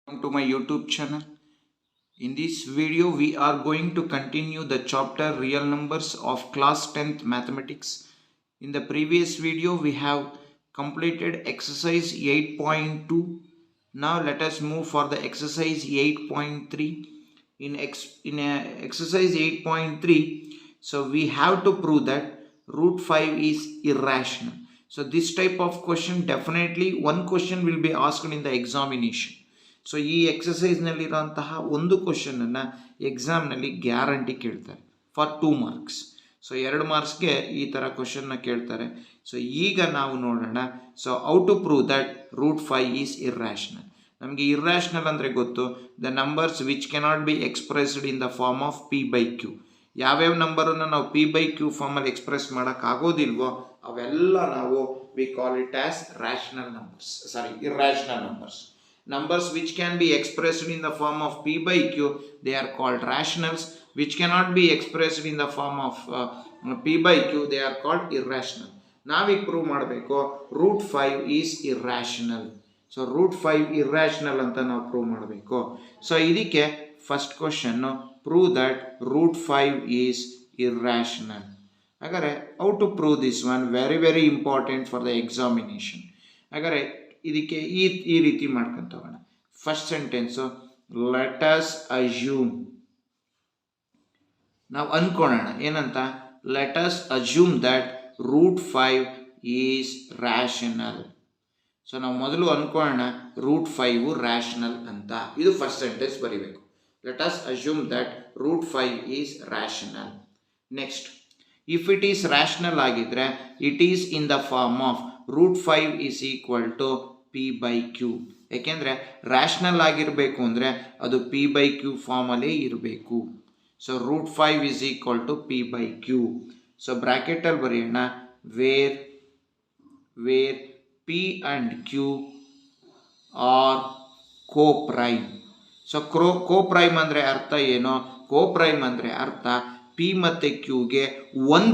Welcome to my YouTube channel. In this video we are going to continue the chapter real numbers of class 10th mathematics. In the previous video we have completed exercise 8.2. Now let us move for the exercise 8.3. In exercise 8.3, so we have to prove that root 5 is irrational. So this type of question, definitely one question will be asked in the examination. So ಈ ಎಕ್ಸಸೈಸ್ನಲ್ಲಿರೋಂತಹ ಒಂದು ಕ್ವಶನನ್ನು ಎಕ್ಸಾಮ್ನಲ್ಲಿ guarantee ಕೇಳ್ತಾರೆ for 2 marks. So 2 ಮಾರ್ಕ್ಸ್ಗೆ ಈ ಥರ ಕ್ವಶನ್ನ ಕೇಳ್ತಾರೆ. ಸೊ ಈಗ ನಾವು ನೋಡೋಣ. So how to prove that root 5 is irrational. ನಮಗೆ ಇರ್ರ್ಯಾಷನಲ್ ಅಂದರೆ ಗೊತ್ತು, the numbers which cannot be expressed in the form of p by q. ಯಾವ್ಯಾವ ನಂಬರನ್ನು ನಾವು ಪಿ ಬೈ ಕ್ಯೂ ಫಾರ್ಮಲ್ಲಿ ಎಕ್ಸ್ಪ್ರೆಸ್ ಮಾಡೋಕ್ಕಾಗೋದಿಲ್ವೋ ಅವೆಲ್ಲ ನಾವು we call it as rational numbers, irrational numbers. Numbers which can be expressed in the form of p by q, they are called rationals. Which cannot be expressed in the form of p by q, they are called irrational. ನಾವೀಗ prove ಮಾಡಬೇಕು root 5 is irrational. So root 5 irrational ಅಂತ ನಾವು prove ಮಾಡಬೇಕು. So ಇದಕ್ಕೆ first ಕ್ವಶನ್ನು, prove that root 5 is irrational. ಹಾಗಾದರೆ how to prove this one, very important for the examination. ಹಾಗಾದರೆ ಇದಕ್ಕೆ ಈ ರೀತಿ ಮಾಡ್ಕೊಂತ ಹೋಗೋಣ. First sentence, let us assume. ನಾವು ಅನ್ಕೊಳ್ಳೋಣ ಏನಂತ, let us assume that root 5 is rational. So ನಾವು ಮೊದಲು ಅನ್ಕೊಳ್ಳೋಣ ರೂಟ್ 5 ರ್ಯಾಷನಲ್ ಅಂತ. ಇದು ಫಸ್ಟ್ ಸೆಂಟೆನ್ಸ್ ಬರೀಬೇಕು. Let us assume that root 5 is rational. Next, if it is rational ಆಗಿದ್ರೆ it is in the form of root 5 is equal to P by Q. ಯಾಕೆಂದರೆ rational ಆಗಿರಬೇಕು ಅಂದರೆ ಅದು ಪಿ ಬೈ ಕ್ಯೂ ಫಾರ್ಮಲ್ಲೇ ಇರಬೇಕು. So root 5 is equal to P by Q. So ಬ್ರ್ಯಾಕೆಟಲ್ಲಿ ಬರೆಯೋಣ, where P and Q are coprime. So coprime ಅಂದರೆ ಅರ್ಥ ಏನು? ಕೋಪ್ರೈಮ್ ಅಂದರೆ ಅರ್ಥ ಪಿ ಮತ್ತು ಕ್ಯೂಗೆ ಒನ್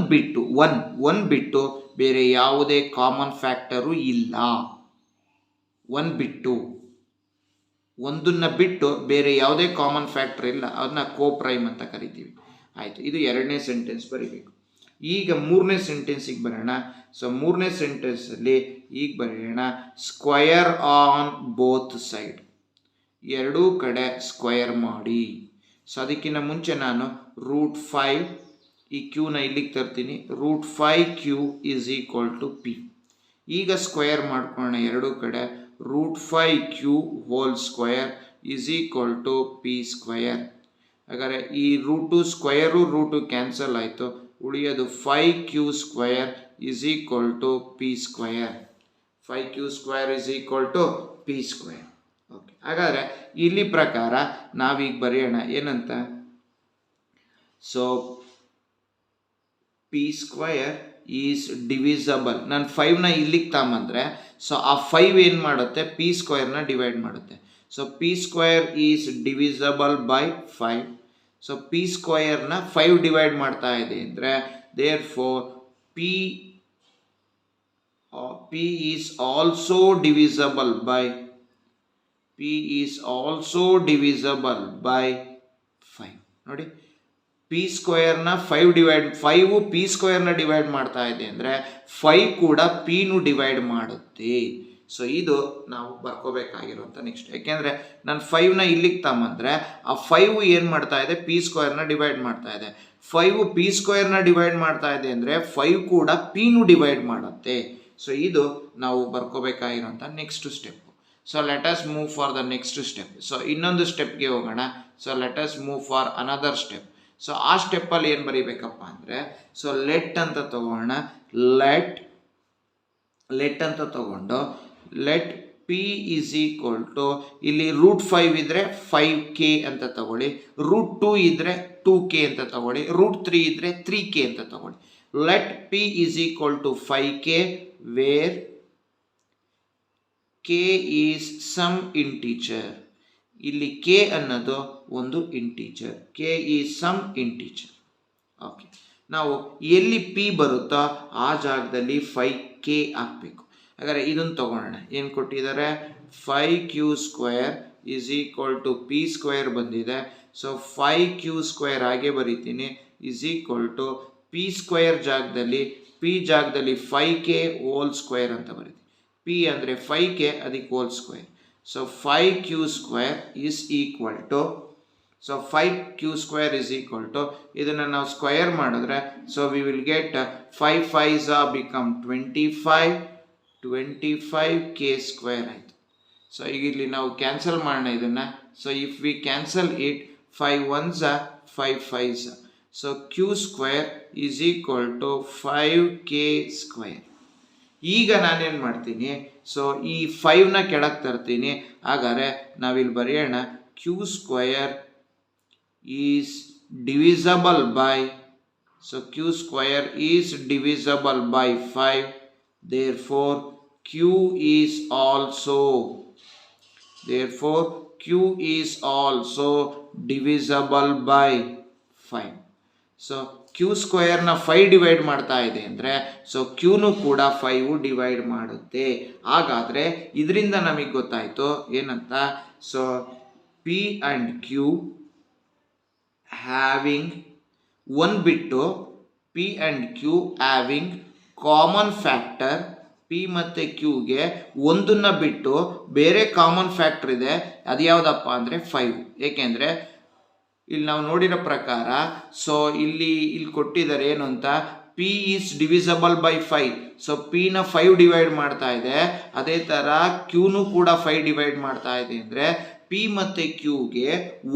ಬಿಟ್ಟು ಬೇರೆ ಯಾವುದೇ ಕಾಮನ್ ಫ್ಯಾಕ್ಟರು ಇಲ್ಲ. ಒಂದನ್ನು ಬಿಟ್ಟು ಬೇರೆ ಯಾವುದೇ ಕಾಮನ್ ಫ್ಯಾಕ್ಟರ್ ಇಲ್ಲ, ಅದನ್ನ ಕೋಪ್ರೈಮ್ ಅಂತ ಕರಿತೀವಿ. ಆಯಿತು, ಇದು ಎರಡನೇ ಸೆಂಟೆನ್ಸ್ ಬರೀಬೇಕು. ಈಗ ಮೂರನೇ ಸೆಂಟೆನ್ಸಿಗೆ ಬರೋಣ. ಸೊ ಮೂರನೇ ಸೆಂಟೆನ್ಸಲ್ಲಿ ಈಗ ಬರೆಯೋಣ, ಸ್ಕ್ವಯರ್ ಆನ್ ಬೋತ್ ಸೈಡ್. ಎರಡೂ ಕಡೆ ಸ್ಕ್ವಯರ್ ಮಾಡಿ. ಸೊ ಅದಕ್ಕಿಂತ ಮುಂಚೆ ನಾನು ರೂಟ್ 5, ಈ ಕ್ಯೂನ ಇಲ್ಲಿಗೆ ತರ್ತೀನಿ. Root 5 q is equal to p. ಈಗ ಸ್ಕ್ವಯರ್ ಮಾಡ್ಕೊಳ್ಳೋಣ ಎರಡೂ ಕಡೆ. Root 5 q whole square is equal to p square. ಹಾಗಾದರೆ ಈ ರೂಟು ರೂಟು ಕ್ಯಾನ್ಸಲ್ ಆಯಿತು, ಉಳಿಯೋದು 5 q square is equal to p square. 5 q square is equal to p square. Okay, ಹಾಗಾದರೆ ಇಲ್ಲಿ ಪ್ರಕಾರ ನಾವೀಗ ಬರೆಯೋಣ ಏನಂತ. So P square is divisible. ನಾನು 5ನ ಇಲ್ಲಿಗೆ ತಗೊಂಬಂದರೆ ಸೊ ಆ 5 ಏನು ಮಾಡುತ್ತೆ, ಪಿ ಸ್ಕ್ವಯರ್ನ ಡಿವೈಡ್ ಮಾಡುತ್ತೆ. So P square is divisible by 5. So P ಸ್ಕ್ವಯರ್ನ 5 ಡಿವೈಡ್ ಮಾಡ್ತಾ ಇದೆ ಅಂದರೆ therefore P is also divisible by 5. ನೋಡಿ, ಪಿ ಸ್ಕ್ವಯರ್ನ 5 ಪಿ ಸ್ಕ್ವಯರ್ನ ಡಿವೈಡ್ ಮಾಡ್ತಾ ಇದೆ ಅಂದರೆ 5 ಕೂಡ ಪಿನೂ ಡಿವೈಡ್ ಮಾಡುತ್ತೆ. ಸೊ ಇದು ನಾವು ಬರ್ಕೋಬೇಕಾಗಿರುವಂಥ ನೆಕ್ಸ್ಟ್. ಯಾಕೆಂದರೆ ನಾನು 5ನ ಇಲ್ಲಿಗೆ ತಗೊಂಬಂದರೆ ಆ 5 ಏನು ಮಾಡ್ತಾ ಇದೆ, ಪಿ ಸ್ಕ್ವಯರ್ನ ಡಿವೈಡ್ ಮಾಡ್ತಾ ಇದೆ. 5 ಪಿ ಸ್ಕ್ವಯರ್ನ ಡಿವೈಡ್ ಮಾಡ್ತಾ ಇದೆ ಅಂದರೆ 5 ಕೂಡ ಪಿನೂ ಡಿವೈಡ್ ಮಾಡುತ್ತೆ. ಸೊ ಇದು ನಾವು ಬರ್ಕೋಬೇಕಾಗಿರುವಂಥ next step. So let us move for the next step. So ಇನ್ನೊಂದು ಸ್ಟೆಪ್ಗೆ ಹೋಗೋಣ. So let us move for another step. So ಆ ಸ್ಟೆಪ್ಪಲ್ಲಿ ಏನು ಬರೀಬೇಕಪ್ಪ ಅಂದರೆ, ಸೊ ಲೆಟ್ ಅಂತ ತಗೋಣ. ಲೆಟ್ ಅಂತ ತಗೊಂಡು let p is equal to, ಇಲ್ಲಿ ರೂಟ್ 5 ಇದ್ದರೆ 5k ಅಂತ ತಗೊಳ್ಳಿ, ರೂಟ್ 2 ಇದ್ದರೆ 2k ಅಂತ ತಗೊಳ್ಳಿ, ರೂಟ್ 3 ಇದ್ದರೆ 3k ಅಂತ ತಗೊಳ್ಳಿ. Let p is equal to 5k where k is some integer. ಇಲ್ಲಿ k ಅನ್ನೋದು ಒಂದು integer, k is some integer. Okay, ನಾವು ಎಲ್ಲಿ p ಬರುತ್ತೋ ಆ ಜಾಗದಲ್ಲಿ 5k ಹಾಕಬೇಕು. ಹಾಗಾದರೆ ಇದನ್ನು ತಗೊಳ್ಳೋಣ. ಏನು ಕೊಟ್ಟಿದ್ದಾರೆ, 5q² is equal to P square ಬಂದಿದೆ. ಸೊ 5q² ಹಾಗೆ ಬರೀತೀನಿ is equal to P square ಜಾಗದಲ್ಲಿ ಪಿ ಜಾಗದಲ್ಲಿ 5k ಹೋಲ್ ಸ್ಕ್ವೇರ್ ಅಂತ ಬರೀತೀನಿ. ಪಿ ಅಂದರೆ 5k ಅದಕ್ಕೆ whole square. So 5q² is equal to 5q² is equal to ಇದನ್ನು ನಾವು ಸ್ಕ್ವಯರ್ ಮಾಡಿದ್ರೆ so we will get 5 5s become 25k² ಆಯಿತು. ಸೊ ಈಗ ಇಲ್ಲಿ ನಾವು ಕ್ಯಾನ್ಸಲ್ ಮಾಡೋಣ ಇದನ್ನು. So if we cancel it 5 1s 5 5s. So q² is equal to 5k². ಈಗ ನಾನೇನು ಮಾಡ್ತೀನಿ, ಸೊ ಈ 5ನ ಕೆಳಗೆ ತರ್ತೀನಿ. ಹಾಗಾದರೆ ನಾವಿಲ್ಲಿ ಬರೆಯೋಣ q² is divisible by, so q² is divisible by 5. therefore q is also divisible by 5. So q² ನ 5 ಡಿವೈಡ್ ಮಾಡ್ತಾ ಇದೆ ಅಂದರೆ ಸೊ ಕ್ಯೂನು ಕೂಡ 5 ಡಿವೈಡ್ ಮಾಡುತ್ತೆ. ಹಾಗಾದರೆ ಇದರಿಂದ ನಮಗೆ ಗೊತ್ತಾಯಿತು ಏನಂತ, so p and q having ಒಂದು ಬಿಟ್ಟು p and q having common factor, p ಮತ್ತು ಕ್ಯೂಗೆ ಒಂದನ್ನು ಬಿಟ್ಟು ಬೇರೆ ಕಾಮನ್ ಫ್ಯಾಕ್ಟರ್ ಇದೆ. ಅದು ಯಾವುದಪ್ಪ ಅಂದರೆ 5. ಏಕೆಂದರೆ ಇಲ್ಲಿ ನಾವು ನೋಡಿರೋ ಪ್ರಕಾರ ಸೊ ಇಲ್ಲಿ ಕೊಟ್ಟಿದ್ದಾರೆ ಏನು ಅಂತ, P is divisible by 5. So ಪಿನ 5 ಡಿವೈಡ್ ಮಾಡ್ತಾ ಇದೆ, ಅದೇ ಥರ ಕ್ಯೂನು ಕೂಡ 5 ಡಿವೈಡ್ ಮಾಡ್ತಾ ಇದೆ. ಅಂದರೆ ಪಿ ಮತ್ತು ಕ್ಯೂಗೆ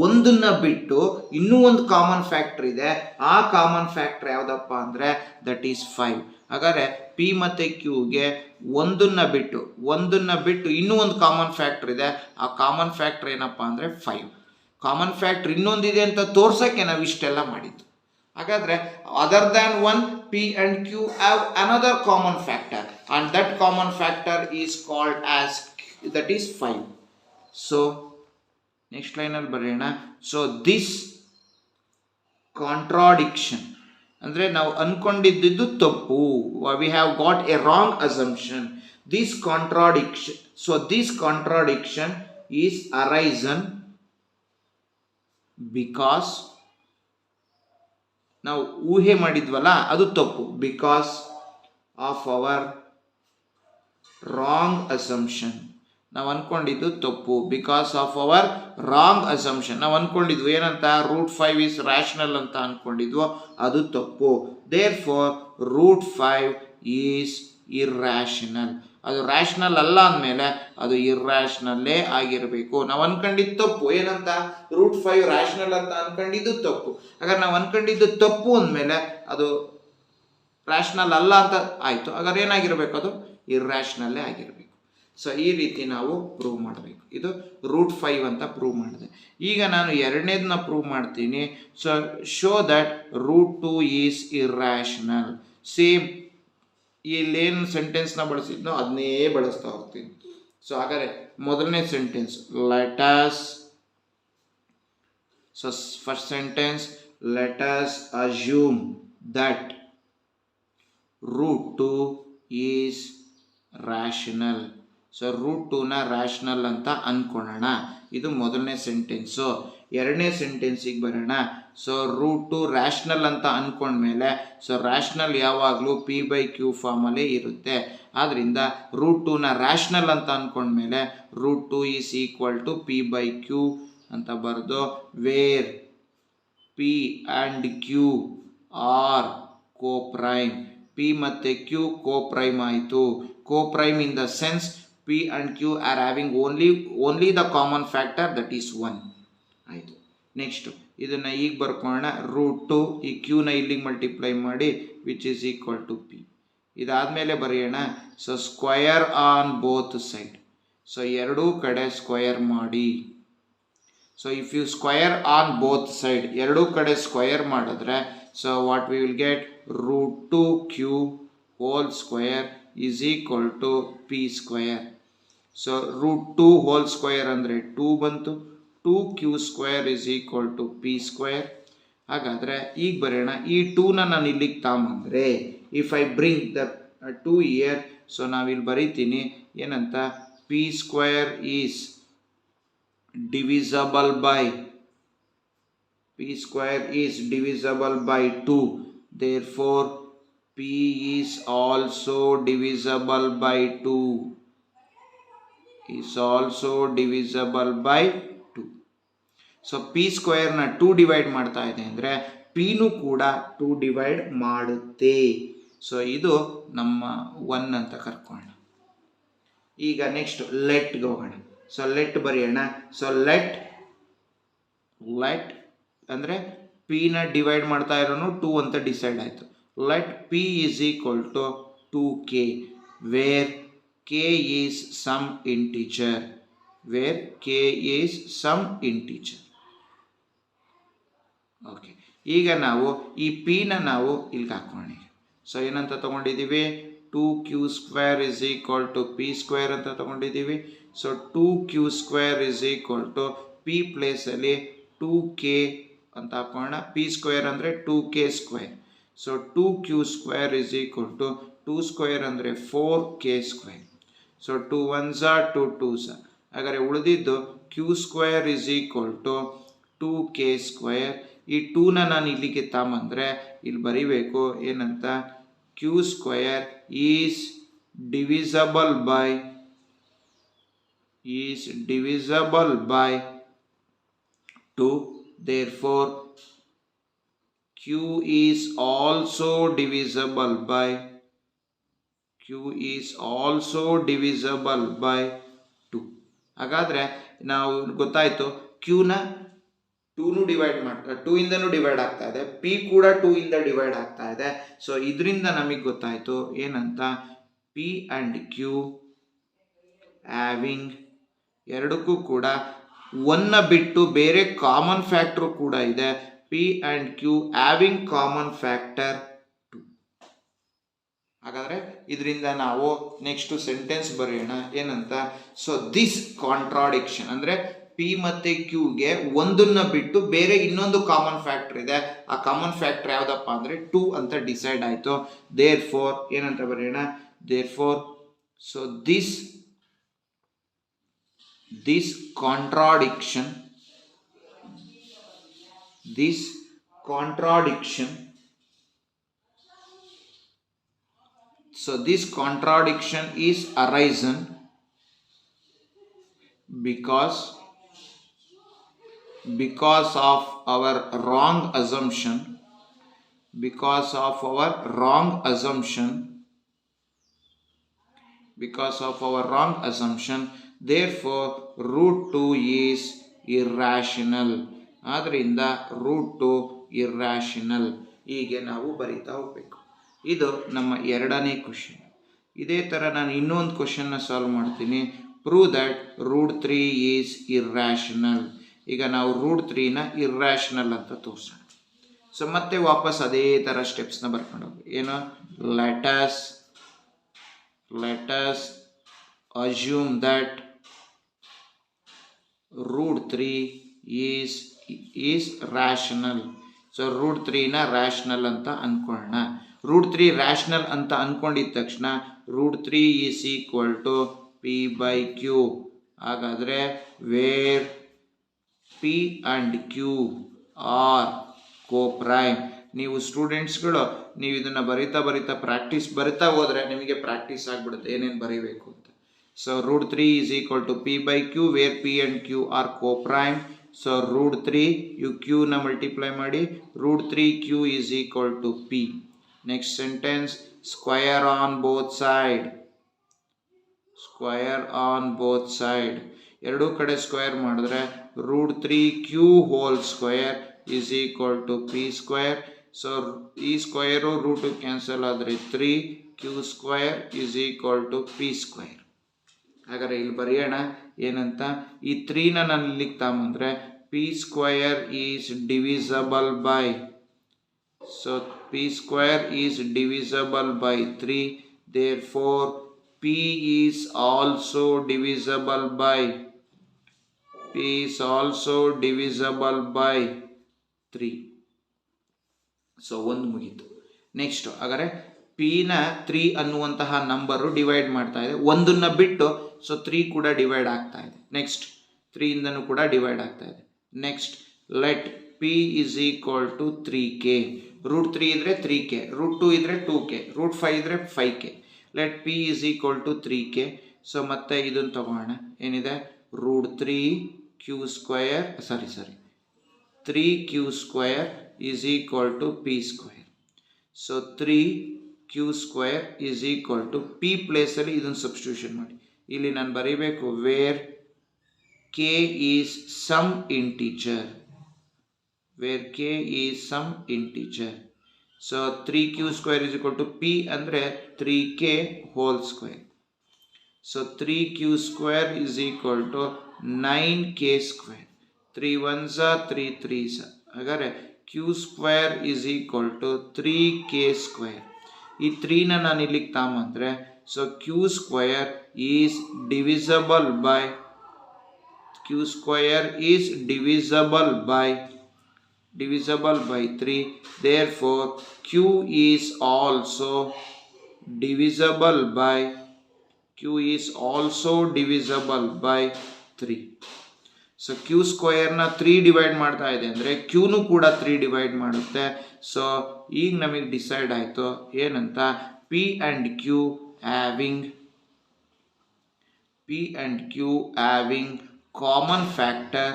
ಒಂದನ್ನು ಬಿಟ್ಟು ಇನ್ನೂ ಒಂದು ಕಾಮನ್ ಫ್ಯಾಕ್ಟರ್ ಇದೆ. ಆ ಕಾಮನ್ ಫ್ಯಾಕ್ಟರ್ ಯಾವುದಪ್ಪ ಅಂದರೆ ದಟ್ ಈಸ್ 5. ಹಾಗಾದರೆ ಪಿ ಮತ್ತು ಕ್ಯೂಗೆ ಒಂದನ್ನು ಬಿಟ್ಟು ಇನ್ನೂ ಒಂದು ಕಾಮನ್ ಫ್ಯಾಕ್ಟರ್ ಇದೆ. ಆ ಕಾಮನ್ ಫ್ಯಾಕ್ಟರ್ ಏನಪ್ಪ ಅಂದರೆ 5. ಕಾಮನ್ ಫ್ಯಾಕ್ಟರ್ ಇನ್ನೊಂದಿದೆ ಅಂತ ತೋರ್ಸೋಕ್ಕೆ ನಾವು ಇಷ್ಟೆಲ್ಲ ಮಾಡಿದ್ದು. ಹಾಗಾದರೆ other than 1 P and Q have another common factor and that common factor is called as that is 5. So next ಲೈನಲ್ಲಿ ಬರೆಯೋಣ. ಸೊ ದಿಸ್ ಕಾಂಟ್ರಾಡಿಕ್ಷನ್ ಅಂದರೆ ನಾವು ಅಂದ್ಕೊಂಡಿದ್ದು ತಪ್ಪು. We have got a wrong assumption. This contradiction is arisen because ನಾವು ಊಹೆ ಮಾಡಿದ್ವಲ್ಲ ಅದು ತಪ್ಪು. Because of our wrong assumption. ನಾವು ಅಂದ್ಕೊಂಡಿದ್ದು ತಪ್ಪು. Because of our wrong assumption. ನಾವು ಅಂದ್ಕೊಂಡಿದ್ವು ಏನಂತ, √5 ಈಸ್ ರ್ಯಾಷನಲ್ ಅಂತ ಅಂದ್ಕೊಂಡಿದ್ವು, ಅದು ತಪ್ಪು. therefore √5 is irrational. ಅದು ರ್ಯಾಷನಲ್ ಅಲ್ಲ ಅಂದಮೇಲೆ ಅದು ಇರ್ರ್ಯಾಷನಲ್ಲೇ ಆಗಿರಬೇಕು. ನಾವು ಅಂದ್ಕೊಂಡಿದ್ದು ತಪ್ಪು ಏನಂತ, √5 ರ್ಯಾಷನಲ್ ಅಂತ ಅಂದ್ಕೊಂಡಿದ್ದು ತಪ್ಪು. ಹಾಗಾದ್ರೆ ನಾವು ಅಂದ್ಕೊಂಡಿದ್ದು ತಪ್ಪು ಅಂದಮೇಲೆ ಅದು ರ್ಯಾಷನಲ್ ಅಲ್ಲ ಅಂತ ಆಯಿತು. ಹಾಗಾದ್ರೆ ಏನಾಗಿರಬೇಕು, ಅದು ಇರ್ರ್ಯಾಷನಲ್ಲೇ ಆಗಿರಬೇಕು. ಸೊ ಈ ರೀತಿ ನಾವು ಪ್ರೂವ್ ಮಾಡಬೇಕು. ಇದು √5 ಅಂತ ಪ್ರೂವ್ ಮಾಡಿದೆ. ಈಗ ನಾನು ಎರಡನೇದನ್ನ ಪ್ರೂವ್ ಮಾಡ್ತೀನಿ. So show that √2 is irrational. Same ಇಲ್ಲೇನು ಸೆಂಟೆನ್ಸ್ನ ಬಳಸಿದ್ನೋ ಅದನ್ನೇ ಬಳಸ್ತಾ ಹೋಗ್ತೀನಿ. ಸೊ ಹಾಗಾದರೆ ಮೊದಲನೇ sentence let us, so first sentence let us assume that √2 is rational. So √2ನ ರ್ಯಾಷನಲ್ ಅಂತ ಅಂದ್ಕೊಳ್ಳೋಣ. ಇದು ಮೊದಲನೇ ಸೆಂಟೆನ್ಸು. ಎರಡನೇ ಸೆಂಟೆನ್ಸಿಗೆ ಬರೋಣ. ಸೊ √2 ರ್ಯಾಷನಲ್ ಅಂತ ಅಂದ್ಕೊಂಡ್ಮೇಲೆ ಸೊ ರ್ಯಾಷನಲ್ ಯಾವಾಗಲೂ p/q ಫಾರ್ಮಲ್ಲೇ ಇರುತ್ತೆ. ಆದ್ದರಿಂದ √2ನ ರ್ಯಾಷನಲ್ ಅಂತ ಅಂದ್ಕೊಂಡ್ಮೇಲೆ √2 ಈಸ್ ಈಕ್ವಲ್ ಟು p/q ಅಂತ ಬರೆದು where p and q are coprime. p ಮತ್ತು q ಕೋಪ್ರೈಮ್ ಆಯಿತು. Coprime in the sense p and q are having only the common factor that is 1 ಆಯಿತು. Next ಇದನ್ನು ಈಗ ಬರ್ಕೊಳ್ಳೋಣ. √2 ಈ ಕ್ಯೂನ ಇಲ್ಲಿಗೆ ಮಲ್ಟಿಪ್ಲೈ ಮಾಡಿ which is equal to p. ಇದಾದಮೇಲೆ ಬರೆಯೋಣ. So square on both side. So ಎರಡೂ ಕಡೆ ಸ್ಕ್ವಯರ್ ಮಾಡಿ. So if you square on both side, ಎರಡೂ ಕಡೆ ಸ್ಕ್ವಯರ್ ಮಾಡಿದ್ರೆ so what we will get √2q whole square is equal to p². So √2 whole square ಅಂದರೆ 2 ಬಂತು. 2q² is equal to p². ಹಾಗಾದರೆ ಈಗ ಬರೋಣ. ಈ 2ನ ನಾನು ಇಲ್ಲಿಗೆ ತಗೊಂಬಂದರೆ if I bring the 2 here, so ನಾವಿಲ್ಲಿ ಬರೀತೀನಿ ಏನಂತ, p² is divisible by p square is divisible by 2, therefore p is also divisible by 2, is also divisible by 2. So P ಸ್ಕ್ವೇರ್ನ 2 ಡಿವೈಡ್ ಮಾಡ್ತಾ ಇದೆ ಅಂದರೆ ಪಿನೂ ಕೂಡ 2 ಡಿವೈಡ್ ಮಾಡುತ್ತೆ. ಸೊ ಇದು ನಮ್ಮ 1 ಅಂತ ಕರ್ಕೋಣ. ಈಗ ನೆಕ್ಸ್ಟ್ ಲೆಟ್ಗೆ ಹೋಗೋಣ. ಸೊ ಲೆಟ್ ಬರೆಯೋಣ. ಸೊ ಲೆಟ್ ಅಂದರೆ ಪಿನ ಡಿವೈಡ್ ಮಾಡ್ತಾ ಇರೋನು 2 ಅಂತ ಡಿಸೈಡ್ ಆಯಿತು. Let p is equal to 2k where k is some integer, where k is some integer. Okay, ಈಗ ನಾವು ಈ ಪಿನ ನಾವು ಇಲ್ಲಿಗೆ ಹಾಕೋಣ. ಸೊ ಏನಂತ ತಗೊಂಡಿದ್ದೀವಿ, 2q² is equal to P square ಅಂತ ತಗೊಂಡಿದ್ದೀವಿ. So 2q² is equal to P ಪ್ಲೇಸಲ್ಲಿ 2k ಅಂತ ಹಾಕೋಣ. ಪಿ ಸ್ಕ್ವೇರ್ ಅಂದರೆ 2k². So 2q² is equal to 2 square ಅಂದರೆ 4k². So 2 1s 2 2s. ಹಾಗಾದರೆ ಉಳಿದಿದ್ದು q² is equal to 2k². ಈ 2ನ ನಾನು ಇಲ್ಲಿಗೆ ತಗೊಂಬಂದರೆ ಇಲ್ಲಿ ಬರಿಬೇಕು ಏನಂತ, q² is divisible by 2, therefore q is also divisible by 2. ಹಾಗಾದರೆ ನಾವು ಗೊತ್ತಾಯಿತು q ನ 2 ಡಿವೈಡ್ ಮಾಡ್ತಾ 2 ಇಂದನೂ ಡಿವೈಡ್ ಆಗ್ತಾ ಇದೆ, ಪಿ ಕೂಡ 2 ಇಂದ ಡಿವೈಡ್ ಆಗ್ತಾ ಇದೆ. ಸೊ ಇದರಿಂದ ನಮಗೆ ಗೊತ್ತಾಯಿತು ಏನಂತ, ಪಿ ಆ್ಯಂಡ್ ಕ್ಯೂ ಹ್ಯಾವಿಂಗ್ ಎರಡಕ್ಕೂ ಕೂಡ 1 ಬಿಟ್ಟು ಬೇರೆ ಕಾಮನ್ ಫ್ಯಾಕ್ಟರ್ ಕೂಡ ಇದೆ. P and q having common factor 2. ಹಾಗಾದರೆ ಇದರಿಂದ ನಾವು ನೆಕ್ಸ್ಟ್ ಸೆಂಟೆನ್ಸ್ ಬರೆಯೋಣ ಏನಂತ. ಸೊ ದಿಸ್ ಕಾಂಟ್ರಾಡಿಕ್ಷನ್ ಅಂದರೆ ಪಿ ಮತ್ತು ಕ್ಯೂಗೆ ಒಂದನ್ನ ಬಿಟ್ಟು ಬೇರೆ ಇನ್ನೊಂದು ಕಾಮನ್ ಫ್ಯಾಕ್ಟರ್ ಇದೆ. ಆ ಕಾಮನ್ ಫ್ಯಾಕ್ಟರ್ ಯಾವುದಪ್ಪ ಅಂದರೆ 2 ಅಂತ ಡಿಸೈಡ್ ಆಯಿತು. ದೇರ್ ಫೋರ್ ಏನಂತ ಬರೆಯೋಣ, therefore so this contradiction is arisen because of our wrong assumption, therefore root 2 is irrational. ಆದ್ದರಿಂದ ರೂಟ್ 2 irrational. ಹೀಗೆ ನಾವು ಬರೀತಾ ಹೋಗ್ಬೇಕು. ಇದು ನಮ್ಮ ಎರಡನೇ ಕ್ವಶನ್. ಇದೇ ಥರ ನಾನು ಇನ್ನೊಂದು ಕ್ವಶನ್ನ ಸಾಲ್ವ್ ಮಾಡ್ತೀನಿ. Prove that root 3 is irrational. ಈಗ ನಾವು ರೂಟ್ 3ನ ಇರ್ರ್ಯಾಷನಲ್ ಅಂತ ತೋರಿಸೋಣ. ಸೊ ಮತ್ತೆ ವಾಪಸ್ ಅದೇ ಥರ ಸ್ಟೆಪ್ಸ್ನ ಬರ್ಕೊಂಡು ಹೋಗಿ ಏನು, let's assume that root 3 is rational. So root 3ನ ರ್ಯಾಷನಲ್ ಅಂತ ಅಂದ್ಕೊಳ್ಳೋಣ. ರೂಟ್ 3 ರ್ಯಾಷನಲ್ ಅಂತ ಅಂದ್ಕೊಂಡಿದ್ದ ತಕ್ಷಣ root 3 is equal to P by Q. ಹಾಗಾದರೆ where P and Q are coprime. ನೀವು ಸ್ಟೂಡೆಂಟ್ಸ್ಗಳು ನೀವು ಇದನ್ನು ಬರಿತಾ ಬರಿತಾ ಹೋದರೆ ನಿಮಗೆ ಪ್ರಾಕ್ಟೀಸ್ ಆಗಿಬಿಡುತ್ತೆ ಏನೇನು ಬರೀಬೇಕು ಅಂತ. So root 3 is equal to P by Q where P and Q are coprime. So root 3 you ಕ್ಯೂನ ಮಲ್ಟಿಪ್ಲೈ ಮಾಡಿ, root 3 Q is equal to P. Next sentence, square on both side. ಎರಡೂ ಕಡೆ square ಮಾಡಿದ್ರೆ root 3 Q whole square is equal to P square. So ಈ square root cancel ಆದರೆ 3 Q square is equal to P square. ಹಾಗಾದರೆ ಇಲ್ಲಿ ಬರೆಯೋಣ ಏನಂತ, ಈ 3ನ ನಾನು ಇಲ್ಲಿಗೆ ತಗೊಂಬಂದರೆ P square is divisible by, so P square is divisible by 3, therefore P is also divisible by 3. So ಒಂದು ಮುಗೀತು. ನೆಕ್ಸ್ಟ್ ಹಾಗಾದರೆ ಪಿನ 3 ಅನ್ನುವಂತಹ ನಂಬರು ಡಿವೈಡ್ ಮಾಡ್ತಾ ಇದೆ, ಒಂದನ್ನು ಬಿಟ್ಟು. ಸೊ 3 ಕೂಡ ಡಿವೈಡ್ ಆಗ್ತಾ ಇದೆ. ನೆಕ್ಸ್ಟ್ 3 ಇಂದನೂ ಕೂಡ ಡಿವೈಡ್ ಆಗ್ತಾ ಇದೆ. Next let p is equal to 3k. Root 3 ಇದ್ರೆ 3k, ರೂಟ್ 2 ಇದ್ರೆ 2k, ರೂಟ್ 5 ಇದ್ರೆ 5k. Let p is equal to 3k. So ಮತ್ತೆ ಇದನ್ನು ತಗೋಣ. ಏನಿದೆ root 3 q square 3q square is equal to p square. So 3q square is equal to p ಪ್ಲೇಸಲ್ಲಿ ಇದನ್ನು substitution ಮಾಡಿ. ಇಲ್ಲಿ ನಾನು ಬರೀಬೇಕು wear k is some integer. Where k is some integer. So 3q square is equal to p andre 3k whole square. So 3q square is equal to 9k square. 3 1s are 3 3s. Agare q square is equal to 3k square. ಈ 3 ನ ನಾನು ಇಲ್ಲಿಗೆ ತಾಂಬಂದ್ರೆ so q square is divisible by 3. Therefore q is also divisible by 3. So q square ನ 3 divide ಮಾಡ್ತಾ ಇದೆ ಅಂದ್ರೆ q ನು ಕೂಡ 3 ಡಿವೈಡ್ ಮಾಡುತ್ತೆ. ಸೊ ಈಗ ನಮಗೆ ಡಿಸೈಡ್ ಆಯ್ತು ಏನಂತ, p and q having common factor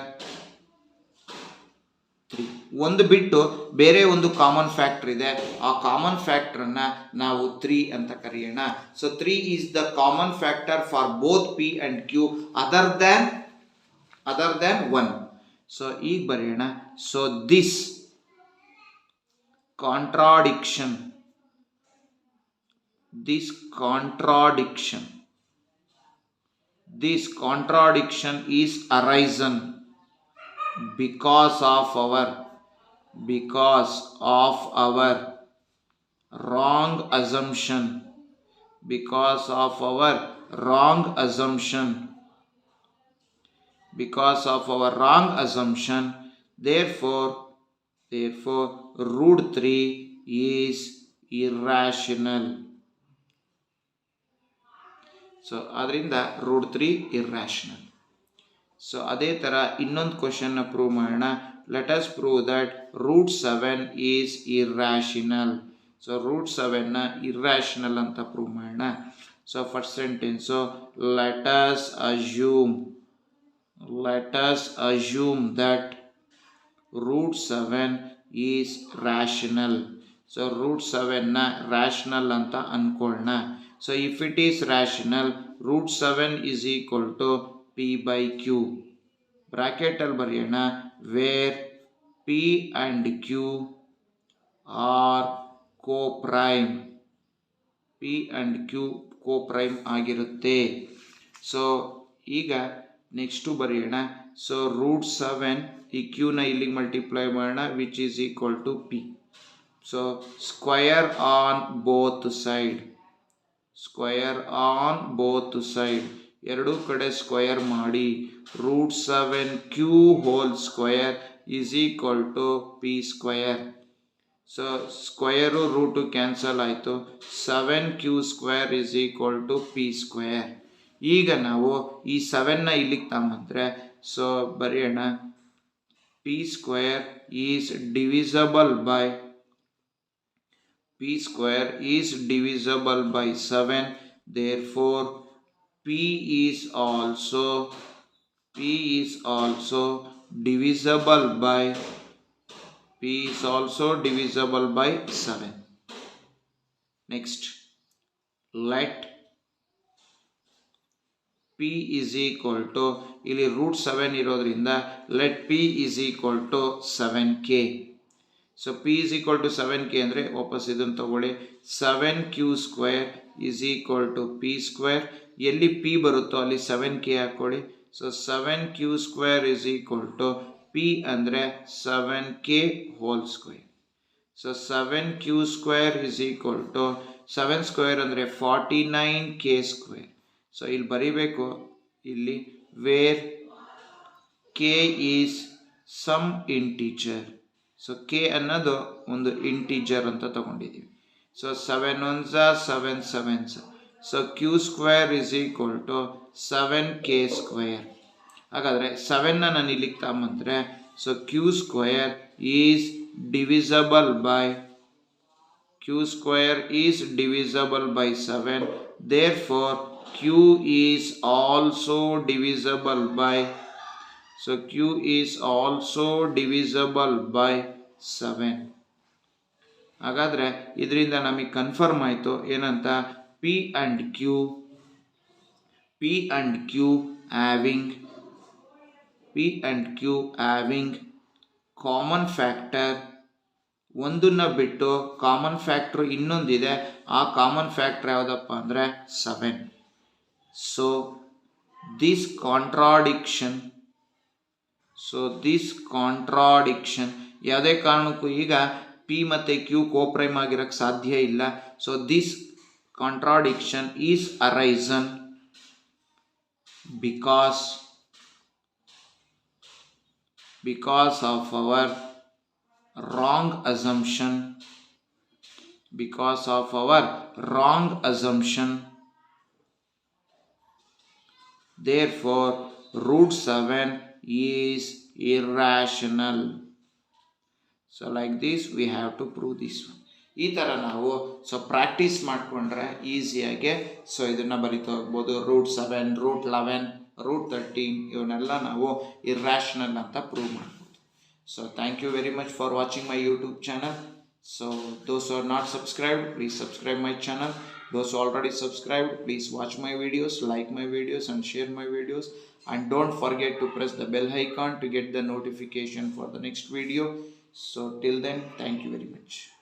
3. ಒಂದು ಬಿಟ್ಟು ಬೇರೆ ಒಂದು ಕಾಮನ್ ಫ್ಯಾಕ್ಟರ್ ಇದೆ, ಆ ಕಾಮನ್ ಫ್ಯಾಕ್ಟರ್ನ ನಾವು 3 ಅಂತ ಕರೆಯೋಣ. So 3 is the common factor for both p and q other than 1. So ಈಗ ಬರೆಯೋಣ. So this contradiction is arisen because of our wrong assumption. Therefore root 3 is irrational. So ಅದರಿಂದ root 3 irrational. So ಅದೇ ಥರ ಇನ್ನೊಂದು ಕ್ವಶನ್ನ prove ಮಾಡೋಣ. Let us prove that root 7 is irrational. So root 7ನ irrational ಅಂತ ಪ್ರೂವ್ ಮಾಡೋಣ. So first sentence let us assume that root 7 is rational. So root 7ನ ರ್ಯಾಷನಲ್ ಅಂತ ಅಂದ್ಕೊಳ್ಳೋಣ. So if it is rational, root 7 is equal to p by q. Bracket al bariyana where p and q are co-prime. ಆಗಿರುತ್ತೆ. So ಈಗ next ಬರೆಯೋಣ. So root 7 ಈ q ನ ಇಲ್ಲಿಗೆ multiply ಮಾಡೋಣ which is equal to p. So square on both side. ಎರಡೂ ಕಡೆ square ಮಾಡಿ root 7q whole square is equal to p square. So square root cancel ಆಯಿತು. 7q square is equal to p square. ಈಗ ನಾವು ಈ 7ನ ಇಲ್ಲಿಗೆ ತಗೊಂಡ್ರೆ ಸೊ ಬರೆಯೋಣ p square is divisible by 7. Therefore p is also divisible by 7. Next let p is equal to ಇಲ್ಲಿ root 7 ಇರೋದ್ರಿಂದ let p is equal to 7k. So p is equal to 7k ಅಂದರೆ ವಾಪಸ್ ಇದನ್ನು ತಗೊಳ್ಳಿ. 7q square is equal to p square. ಎಲ್ಲಿ p ಬರುತ್ತೋ ಅಲ್ಲಿ 7k ಹಾಕ್ಕೊಳ್ಳಿ. So 7q square is equal to p ಅಂದರೆ 7k whole square. So 7q square is equal to 7 square ಅಂದರೆ 49k ಸ್ಕ್ವೇರ್. ಸೊ ಇಲ್ಲಿ ಬರೀಬೇಕು ಇಲ್ಲಿ where k is some integer. So K ಅನ್ನೋದು ಒಂದು ಇಂಟೀಜರ್ ಅಂತ ತಗೊಂಡಿದ್ದೀವಿ. So 7 1s are 7 7s. ಸೊ q square is equal to 7k square. ಹಾಗಾದರೆ 7ನ ನಾನು ಇಲ್ಲಿಗೆ ತಗೊಂಬಂದರೆ so Q square is divisible by Q2 is divisible by 7. Therefore, Q is also divisible by, so Q is also divisible by 7. ಹಾಗಾದರೆ ಇದರಿಂದ ನಮಗೆ confirm ಆಯಿತು ಏನಂತ, P and Q having common factor, ಒಂದನ್ನ ಬಿಟ್ಟು ಕಾಮನ್ ಫ್ಯಾಕ್ಟ್ರ್ ಇನ್ನೊಂದಿದೆ, ಆ common factor ಯಾವುದಪ್ಪ ಅಂದರೆ 7. ಸೊ ದಿಸ್ ಕಾಂಟ್ರಾಡಿಕ್ಷನ್ ಯಾವುದೇ ಕಾರಣಕ್ಕೂ ಈಗ ಪಿ ಮತ್ತು ಕ್ಯೂ ಕೋಪ್ರೈಮ್ ಆಗಿರೋಕ್ಕೆ ಸಾಧ್ಯ ಇಲ್ಲ. So this contradiction is arisen because of our wrong assumption. Therefore root 7 is irrational. So like this we have to prove this one. ಈ ಥರ ನಾವು ಪ್ರಾಕ್ಟೀಸ್ ಮಾಡಿಕೊಂಡ್ರೆ ಈಸಿಯಾಗೆ ಇದನ್ನು ಬರಿತಾ ಹೋಗ್ಬೋದು. ರೂಟ್ 7, ರೂಟ್ 11, ರೂಟ್ 13 ಇವನ್ನೆಲ್ಲ ನಾವು ಇರ್ರಾಷನಲ್ ಅಂತ ಪ್ರೂವ್ ಮಾಡ್ಬೋದು. So thank you very much for watching my YouTube channel. So those who are not subscribed, please subscribe my channel. Those who already subscribed, please watch my videos, like my videos and share my videos, and don't forget to press the bell icon to get the notification for the next video. So till then, thank you very much.